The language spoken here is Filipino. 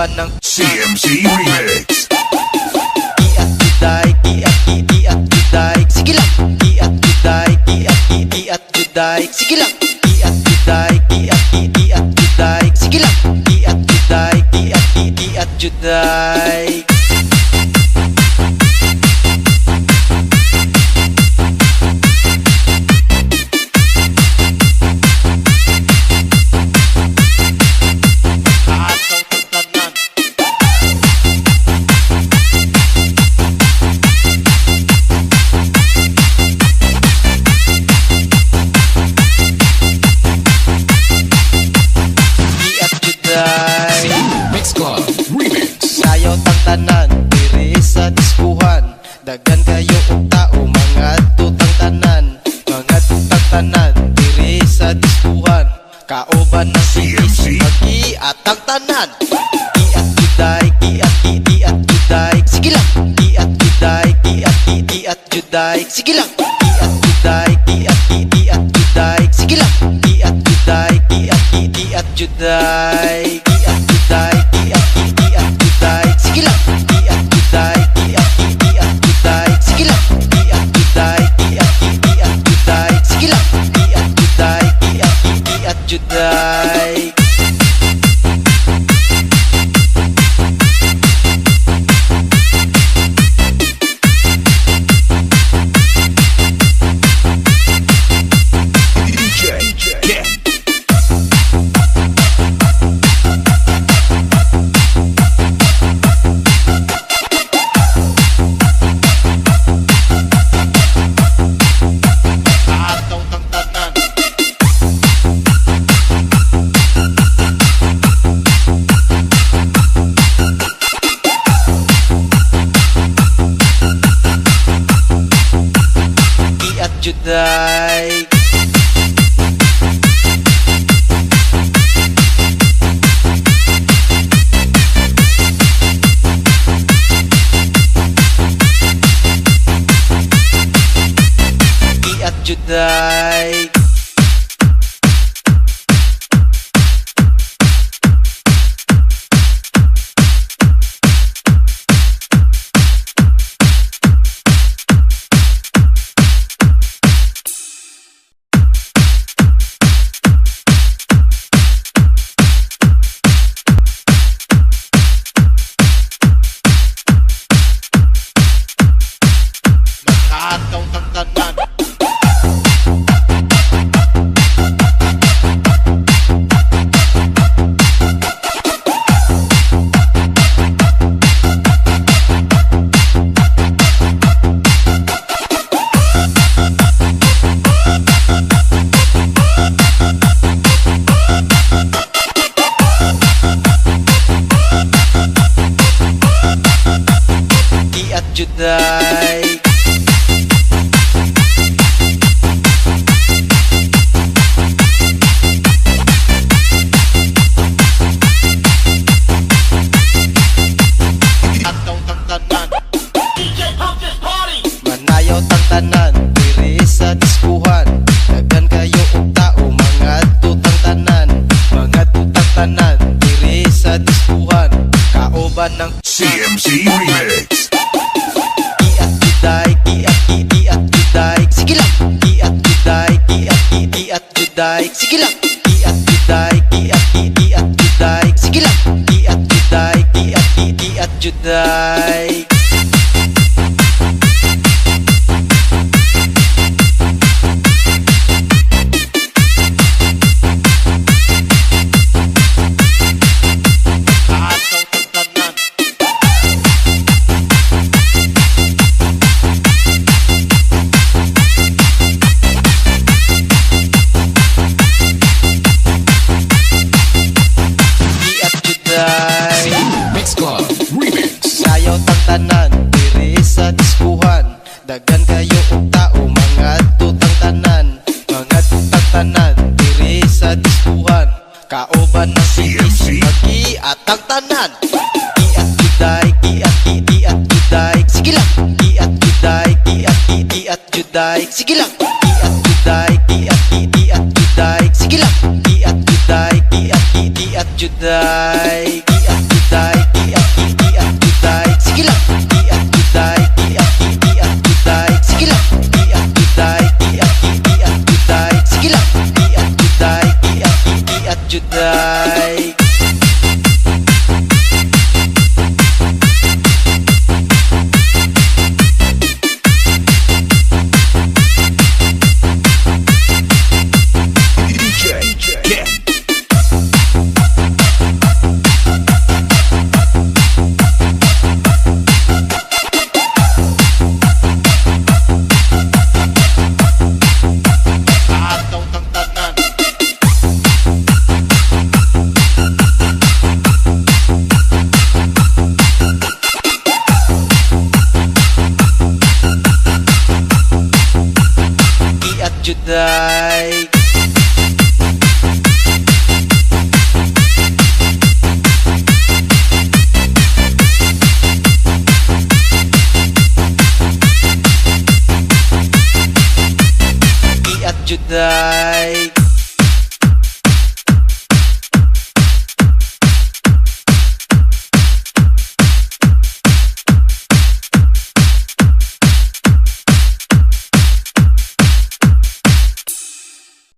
kauban ng CMC Remix. Iat juday, iat juday, sige lang. Iat juday, iat juday, sige lang. Iat juday, iat juday, sige lang. Iat juday, iat juday. Mix Club Remix. Sayaw tang tanan, diri sa diskuhan. Dagan kayo og tao, mga tutang tanan. Mga tutang tanan, diri sa diskuhan. Kauban na CMC. Mag-iatang tanan. Iat juday, iat juday, sige lang. Iat juday, iat juday, sige lang. Iat juday, iat juday, sige lang. Iat juday, iat juday. Iat juday, iat juday, sige lang. Iat juday, iat juday, sige lang. Iat juday, iat juday, sige lang. Iat juday, iat juday. DJ Ken. Ataw tang tanan. Iat juday. Iat juday. Magkataw tang tanan. Iat juday. Ataw tang tanan. Manayaw tang tanan, diri sa diskuhan. Dagan kayo og tao, mga tutang tanan. Mga tutang tanan, diri sa diskuhan. Kauban ng CMC Remix. iat juday, iat juday, sige lang. Iat juday, iat juday, sige lang. Iat juday, iat juday, sige lang. Iat juday, iat juday. Ataw tang tanan. Iat juday. Mix Club Remix. Sayaw tang tanan, diri sa diskuhan. Dagan kayo og tao, mga tutang tanan. Mga tutang tanan, diri sa diskuhan. Kauban na CMC. Mag-iatang tanan. Iat juday, iat juday, sige lang. Iat juday, iat juday, sige lang. Iat juday, iat juday, sige lang. Iat juday, iat juday, iat juday. juday. Iat juday.